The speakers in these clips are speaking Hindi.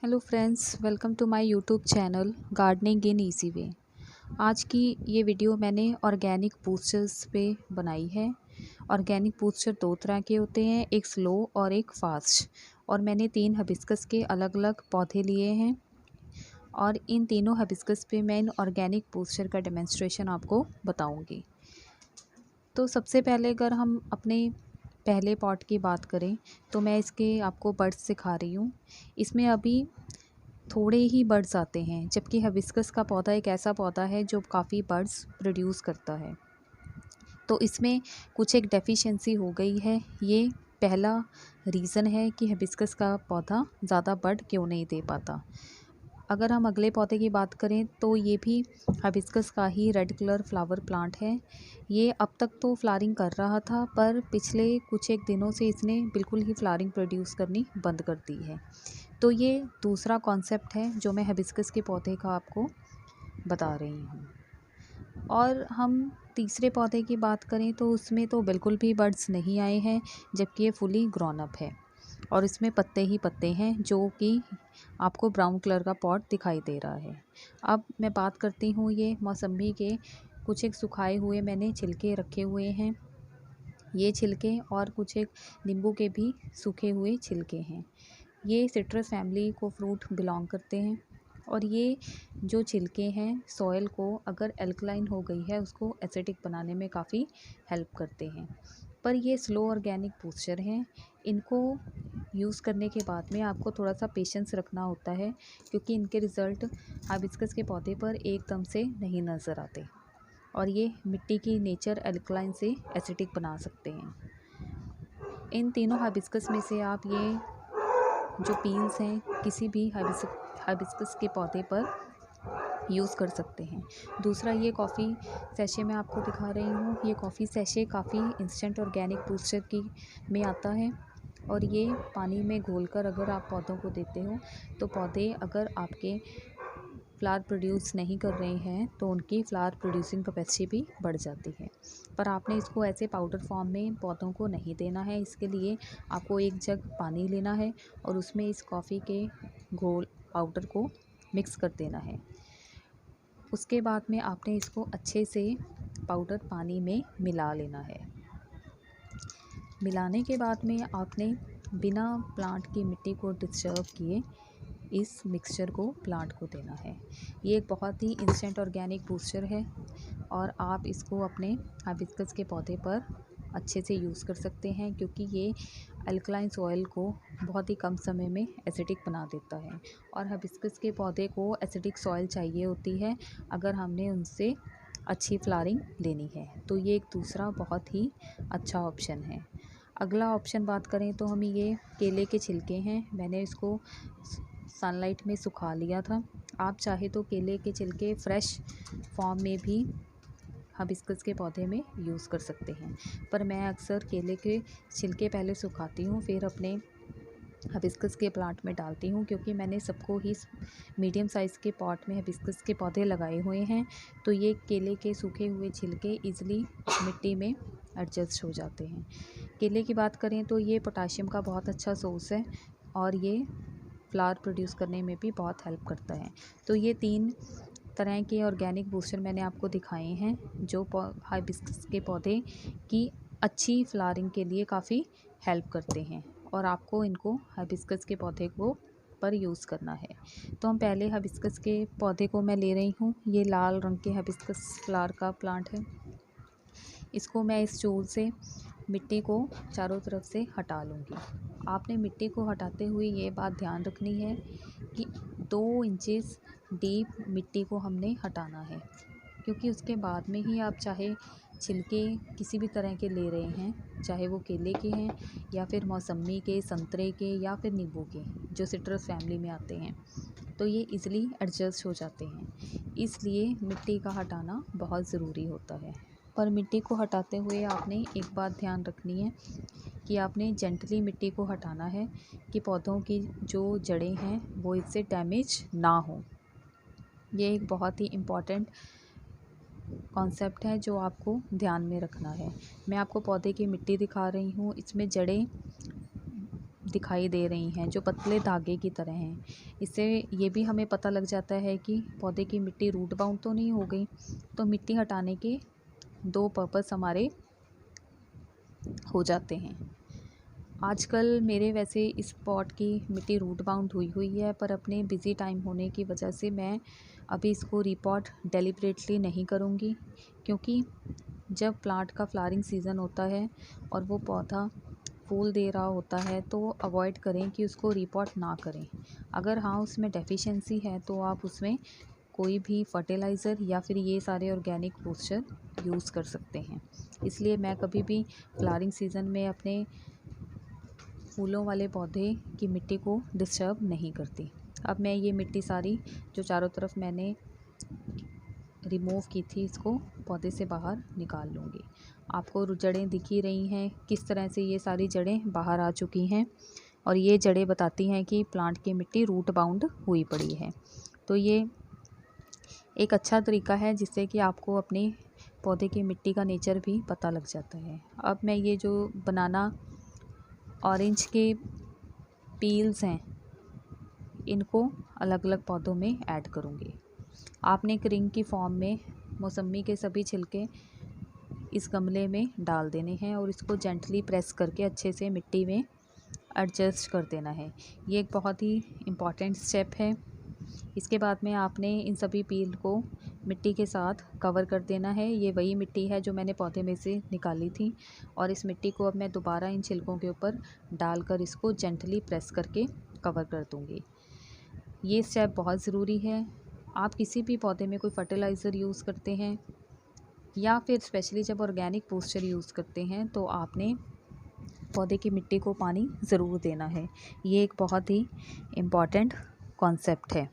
Hello friends, welcome to my YouTube channel gardening in easy way. आज की ये वीडियो मैंने ऑर्गेनिक बूस्टर्स पे बनाई है। ऑर्गेनिक बूस्टर दो तरह के होते हैं, एक स्लो और एक फास्ट। और मैंने 3 हिबिस्कस के अलग अलग पौधे लिए हैं और इन तीनों हिबिस्कस पे मैं इन ऑर्गेनिक बूस्टर का डेमोन्स्ट्रेशन आपको बताऊंगी। तो सबसे पहले अगर हम अपने पहले पॉट की बात करें तो मैं इसके आपको बर्ड्स दिखा रही हूँ। इसमें अभी थोड़े ही बर्ड्स आते हैं, जबकि हिबिस्कस का पौधा एक ऐसा पौधा है जो काफ़ी बर्ड्स प्रोड्यूस करता है। तो इसमें कुछ एक डेफिशिएंसी हो गई है। ये पहला रीज़न है कि हिबिस्कस का पौधा ज़्यादा बर्ड क्यों नहीं दे पाता। अगर हम अगले पौधे की बात करें तो ये भी हिबिस्कस का ही रेड कलर फ्लावर प्लांट है। ये अब तक तो फ्लावरिंग कर रहा था, पर पिछले कुछ एक दिनों से इसने बिल्कुल ही फ्लावरिंग प्रोड्यूस करनी बंद कर दी है। तो ये दूसरा कॉन्सेप्ट है जो मैं हिबिस्कस के पौधे का आपको बता रही हूँ। और हम तीसरे पौधे की बात करें तो उसमें तो बिल्कुल भी बर्ड्स नहीं आए हैं, जबकि ये फुली ग्रोन अप है और इसमें पत्ते ही पत्ते हैं, जो कि आपको ब्राउन कलर का पॉट दिखाई दे रहा है। अब मैं बात करती हूँ ये मौसम्बी के कुछ एक सुखाए हुए मैंने छिलके रखे हुए हैं। ये छिलके और कुछ एक नींबू के भी सूखे हुए छिलके हैं। ये सिट्रस फैमिली को फ्रूट बिलोंग करते हैं और ये जो छिलके हैं सॉइल को अगर एल्कलाइन हो गई है उसको एसिडिक बनाने में काफ़ी हेल्प करते हैं। पर ये स्लो ऑर्गेनिक बूस्टर हैं। इनको यूज़ करने के बाद में आपको थोड़ा सा पेशेंस रखना होता है, क्योंकि इनके रिज़ल्ट हिबिस्कस के पौधे पर एकदम से नहीं नज़र आते और ये मिट्टी की नेचर एल्कलाइन से एसिडिक बना सकते हैं। इन तीनों हिबिस्कस में से आप ये जो पील्स हैं किसी भी हिबिस्कस के पौधे पर यूज़ कर सकते हैं। दूसरा, ये कॉफ़ी सैशे मैं आपको दिखा रही हूँ। ये कॉफ़ी सैशे काफ़ी इंस्टेंट ऑर्गेनिक बूस्टर की में आता है और ये पानी में घोलकर अगर आप पौधों को देते हो तो पौधे अगर आपके फ्लावर प्रोड्यूस नहीं कर रहे हैं तो उनकी फ्लावर प्रोड्यूसिंग कैपेसिटी भी बढ़ जाती है। पर आपने इसको ऐसे पाउडर फॉर्म में पौधों को नहीं देना है। इसके लिए आपको एक जग पानी लेना है और उसमें इस कॉफ़ी के घोल पाउडर को मिक्स कर देना है। उसके बाद में आपने इसको अच्छे से पाउडर पानी में मिला लेना है। मिलाने के बाद में आपने बिना प्लांट की मिट्टी को डिस्टर्ब किए इस मिक्सचर को प्लांट को देना है। ये एक बहुत ही इंस्टेंट ऑर्गेनिक बूस्टर है और आप इसको अपने हिबिस्कस के पौधे पर अच्छे से यूज़ कर सकते हैं, क्योंकि ये अल्कलाइन सॉइल को बहुत ही कम समय में एसिडिक बना देता है और हिबिस्कस के पौधे को एसिडिक सॉइल चाहिए होती है अगर हमने उनसे अच्छी फ्लावरिंग लेनी है। तो ये एक दूसरा बहुत ही अच्छा ऑप्शन है। अगला ऑप्शन बात करें तो हम ये केले के छिलके हैं, मैंने इसको सनलाइट में सुखा लिया था। आप चाहे तो केले के छिलके फ्रेश फॉर्म में भी हिबिस्कस के पौधे में यूज़ कर सकते हैं, पर मैं अक्सर केले के छिलके पहले सुखाती हूँ फिर अपने हिबिस्कस के प्लांट में डालती हूँ, क्योंकि मैंने सबको ही मीडियम साइज़ के पॉट में हिबिस्कस के पौधे लगाए हुए हैं। तो ये केले के सूखे हुए छिलके ईज़िली मिट्टी में एडजस्ट हो जाते हैं। केले की बात करें तो ये पोटाशियम का बहुत अच्छा सोर्स है और ये फ्लावर प्रोड्यूस करने में भी बहुत हेल्प करता है। तो ये 3 तरह के ऑर्गेनिक बूस्टर मैंने आपको दिखाए हैं जो हिबिस्कस के पौधे की अच्छी फ्लावरिंग के लिए काफ़ी हेल्प करते हैं और आपको इनको हिबिस्कस के पौधे को पर यूज़ करना है। तो हम पहले हिबिस्कस के पौधे को मैं ले रही हूँ। ये लाल रंग के हिबिस्कस फ्लावर का प्लांट है। इसको मैं इस चूल से मिट्टी को चारों तरफ से हटा लूँगी। आपने मिट्टी को हटाते हुए ये बात ध्यान रखनी है कि 2 इंचेस डीप मिट्टी को हमने हटाना है, क्योंकि उसके बाद में ही आप चाहे छिलके किसी भी तरह के ले रहे हैं, चाहे वो केले के हैं या फिर मौसम्बी के, संतरे के या फिर नींबू के, जो सिट्रस फैमिली में आते हैं, तो ये इजीली एडजस्ट हो जाते हैं। इसलिए मिट्टी का हटाना बहुत ज़रूरी होता है। पर मिट्टी को हटाते हुए आपने एक बात ध्यान रखनी है कि आपने जेंटली मिट्टी को हटाना है कि पौधों की जो जड़ें हैं वो इससे डैमेज ना हो। ये एक बहुत ही इम्पॉर्टेंट कॉन्सेप्ट है जो आपको ध्यान में रखना है। मैं आपको पौधे की मिट्टी दिखा रही हूँ, इसमें जड़ें दिखाई दे रही हैं जो पतले धागे की तरह हैं। इससे ये भी हमें पता लग जाता है कि पौधे की मिट्टी रूट बाउंड तो नहीं हो गई। तो मिट्टी हटाने के 2 पर्पस हमारे हो जाते हैं। आजकल मेरे वैसे इस पॉट की मिट्टी रूट बाउंड हुई हुई है, पर अपने बिज़ी टाइम होने की वजह से मैं अभी इसको रीपॉट डेलिब्रेटली नहीं करूँगी, क्योंकि जब प्लांट का फ्लावरिंग सीज़न होता है और वो पौधा फूल दे रहा होता है तो अवॉइड करें कि उसको रीपॉट ना करें। अगर हाँ उसमें डेफिशिएंसी है तो आप उसमें कोई भी फर्टिलाइज़र या फिर ये सारे ऑर्गेनिक बूस्टर यूज़ कर सकते हैं। इसलिए मैं कभी भी फ्लावरिंग सीज़न में अपने फूलों वाले पौधे की मिट्टी को डिस्टर्ब नहीं करती। अब मैं ये मिट्टी सारी जो चारों तरफ मैंने रिमूव की थी इसको पौधे से बाहर निकाल लूँगी। आपको जड़ें दिख ही रही हैं किस तरह से ये सारी जड़ें बाहर आ चुकी हैं, और ये जड़ें बताती हैं कि प्लांट की मिट्टी रूट बाउंड हुई पड़ी है। तो ये एक अच्छा तरीका है जिससे कि आपको अपने पौधे की मिट्टी का नेचर भी पता लग जाता है। अब मैं ये जो बनाना ऑरेंज के पील्स हैं इनको अलग अलग पौधों में ऐड करूँगी। आपने एक रिंग की फॉर्म में मौसम्मी के सभी छिलके इस गमले में डाल देने हैं और इसको जेंटली प्रेस करके अच्छे से मिट्टी में एडजस्ट कर देना है। ये एक बहुत ही इम्पॉर्टेंट स्टेप है। इसके बाद में आपने इन सभी पील को मिट्टी के साथ कवर कर देना है। ये वही मिट्टी है जो मैंने पौधे में से निकाली थी, और इस मिट्टी को अब मैं दोबारा इन छिलकों के ऊपर डालकर इसको जेंटली प्रेस करके कवर कर दूँगी। ये स्टेप बहुत ज़रूरी है। आप किसी भी पौधे में कोई फर्टिलाइज़र यूज़ करते हैं या फिर स्पेशली जब ऑर्गेनिक बूस्टर यूज़ करते हैं तो आपने पौधे की मिट्टी को पानी ज़रूर देना है। ये एक बहुत ही इम्पॉर्टेंट कॉन्सेप्ट है।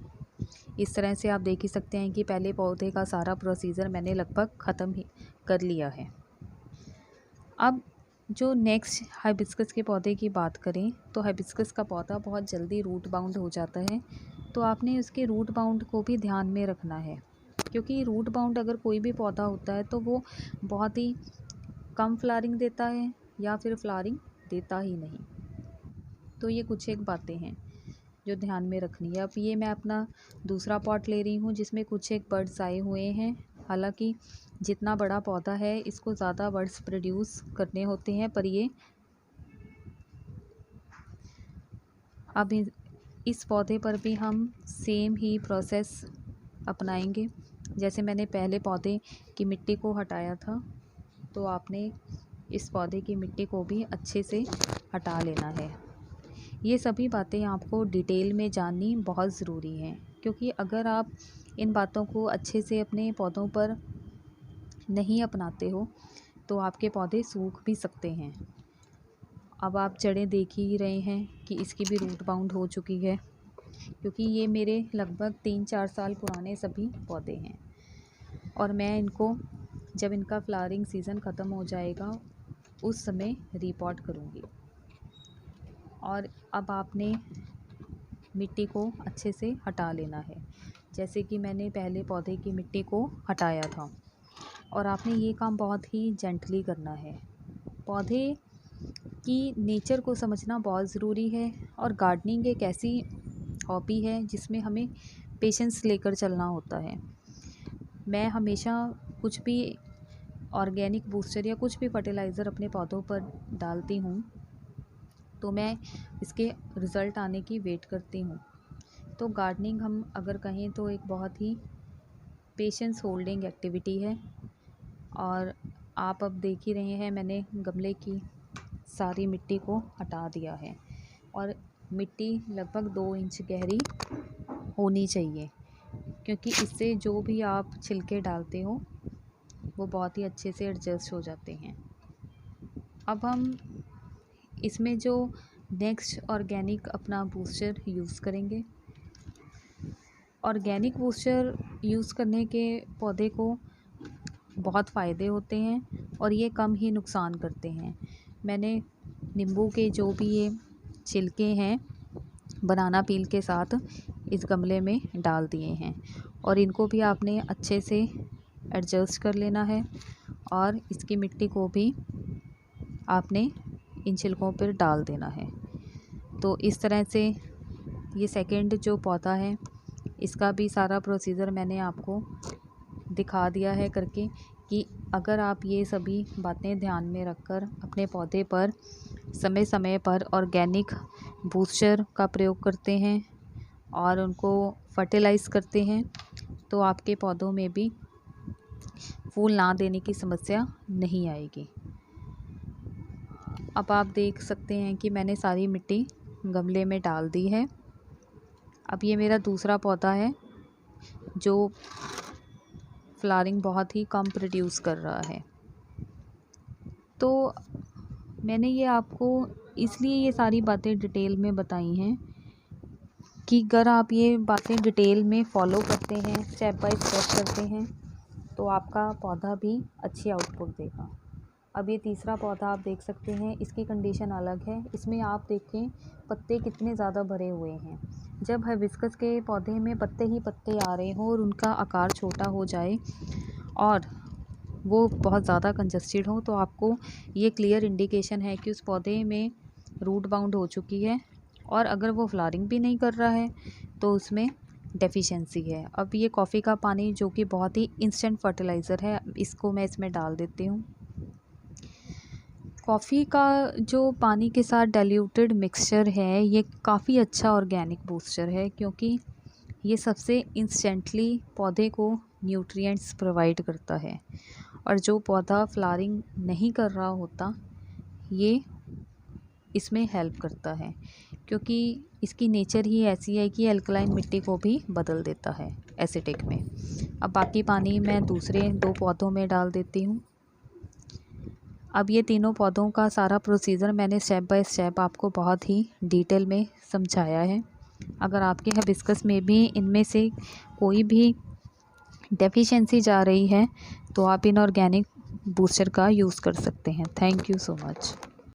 इस तरह से आप देख ही सकते हैं कि पहले पौधे का सारा प्रोसीजर मैंने लगभग ख़त्म ही कर लिया है। अब जो नेक्स्ट हाइबिस्कस के पौधे की बात करें तो हाइबिस्कस का पौधा बहुत जल्दी रूट बाउंड हो जाता है, तो आपने उसके रूट बाउंड को भी ध्यान में रखना है, क्योंकि रूट बाउंड अगर कोई भी पौधा होता है तो वो बहुत ही कम फ्लावरिंग देता है या फिर फ्लावरिंग देता ही नहीं। तो ये कुछ एक बातें हैं जो ध्यान में रखनी है। अब ये मैं अपना दूसरा पॉट ले रही हूँ जिसमें कुछ एक बर्ड्स आए हुए हैं। हालांकि जितना बड़ा पौधा है इसको ज़्यादा बर्ड्स प्रोड्यूस करने होते हैं, पर ये अब इस पौधे पर भी हम सेम ही प्रोसेस अपनाएंगे। जैसे मैंने पहले पौधे की मिट्टी को हटाया था, तो आपने इस पौधे की मिट्टी को भी अच्छे से हटा लेना है। ये सभी बातें आपको डिटेल में जाननी बहुत ज़रूरी हैं, क्योंकि अगर आप इन बातों को अच्छे से अपने पौधों पर नहीं अपनाते हो तो आपके पौधे सूख भी सकते हैं। अब आप जड़ें देख ही रहे हैं कि इसकी भी रूट बाउंड हो चुकी है, क्योंकि ये मेरे लगभग 3-4 साल पुराने सभी पौधे हैं, और मैं इनको जब इनका फ्लावरिंग सीज़न ख़त्म हो जाएगा उस समय रीपॉट करूँगी। और अब आपने मिट्टी को अच्छे से हटा लेना है, जैसे कि मैंने पहले पौधे की मिट्टी को हटाया था, और आपने ये काम बहुत ही जेंटली करना है। पौधे की नेचर को समझना बहुत ज़रूरी है, और गार्डनिंग एक ऐसी हॉबी है जिसमें हमें पेशेंस लेकर चलना होता है। मैं हमेशा कुछ भी ऑर्गेनिक बूस्टर या कुछ भी फर्टिलाइज़र अपने पौधों पर डालती हूँ तो मैं इसके रिज़ल्ट आने की वेट करती हूँ। तो गार्डनिंग हम अगर कहें तो एक बहुत ही पेशेंस होल्डिंग एक्टिविटी है। और आप अब देख ही रहे हैं मैंने गमले की सारी मिट्टी को हटा दिया है, और मिट्टी लगभग 2 इंच गहरी होनी चाहिए, क्योंकि इससे जो भी आप छिलके डालते हो वो बहुत ही अच्छे से एडजस्ट हो जाते हैं। अब हम इसमें जो नेक्स्ट ऑर्गेनिक अपना बूस्टर यूज़ करेंगे। ऑर्गेनिक बूस्टर यूज़ करने के पौधे को बहुत फ़ायदे होते हैं और ये कम ही नुकसान करते हैं। मैंने नींबू के जो भी ये छिलके हैं बनाना पील के साथ इस गमले में डाल दिए हैं, और इनको भी आपने अच्छे से एडजस्ट कर लेना है, और इसकी मिट्टी को भी आपने इन छिलकों पर डाल देना है। तो इस तरह से ये सेकंड जो पौधा है इसका भी सारा प्रोसीजर मैंने आपको दिखा दिया है करके, कि अगर आप ये सभी बातें ध्यान में रखकर अपने पौधे पर समय समय पर ऑर्गेनिक बूस्टर का प्रयोग करते हैं और उनको फर्टिलाइज़ करते हैं, तो आपके पौधों में भी फूल ना देने की समस्या नहीं आएगी। अब आप देख सकते हैं कि मैंने सारी मिट्टी गमले में डाल दी है। अब ये मेरा दूसरा पौधा है जो फ्लावरिंग बहुत ही कम प्रोड्यूस कर रहा है। तो मैंने ये आपको इसलिए ये सारी बातें डिटेल में बताई हैं कि अगर आप ये बातें डिटेल में फॉलो करते हैं, स्टेप बाय स्टेप करते हैं, तो आपका पौधा भी अच्छी आउटपुट देगा। अब ये तीसरा पौधा आप देख सकते हैं, इसकी कंडीशन अलग है। इसमें आप देखें पत्ते कितने ज़्यादा भरे हुए हैं। जब हिबिस्कस के पौधे में पत्ते ही पत्ते आ रहे हों और उनका आकार छोटा हो जाए और वो बहुत ज़्यादा कंजस्टेड हो, तो आपको ये क्लियर इंडिकेशन है कि उस पौधे में रूट बाउंड हो चुकी है। और अगर वो फ्लावरिंग भी नहीं कर रहा है तो उसमें डेफिशिएंसी है। अब ये कॉफ़ी का पानी जो कि बहुत ही इंस्टेंट फर्टिलाइज़र है, इसको मैं इसमें डाल देती हूँ। कॉफ़ी का जो पानी के साथ डाइल्यूटेड मिक्सचर है, ये काफ़ी अच्छा ऑर्गेनिक बूस्टर है, क्योंकि ये सबसे इंस्टेंटली पौधे को न्यूट्रिएंट्स प्रोवाइड करता है। और जो पौधा फ्लावरिंग नहीं कर रहा होता, ये इसमें हेल्प करता है, क्योंकि इसकी नेचर ही ऐसी है कि अल्कलाइन मिट्टी को भी बदल देता है एसिडिक में। अब बाकी पानी मैं दूसरे 2 पौधों में डाल देती हूँ। अब ये तीनों पौधों का सारा प्रोसीजर मैंने स्टेप बाय स्टेप आपको बहुत ही डिटेल में समझाया है। अगर आपके हिबिस्कस में भी इनमें से कोई भी डेफिशिएंसी जा रही है, तो आप इनऑर्गेनिक बूस्टर का यूज़ कर सकते हैं। Thank you so much.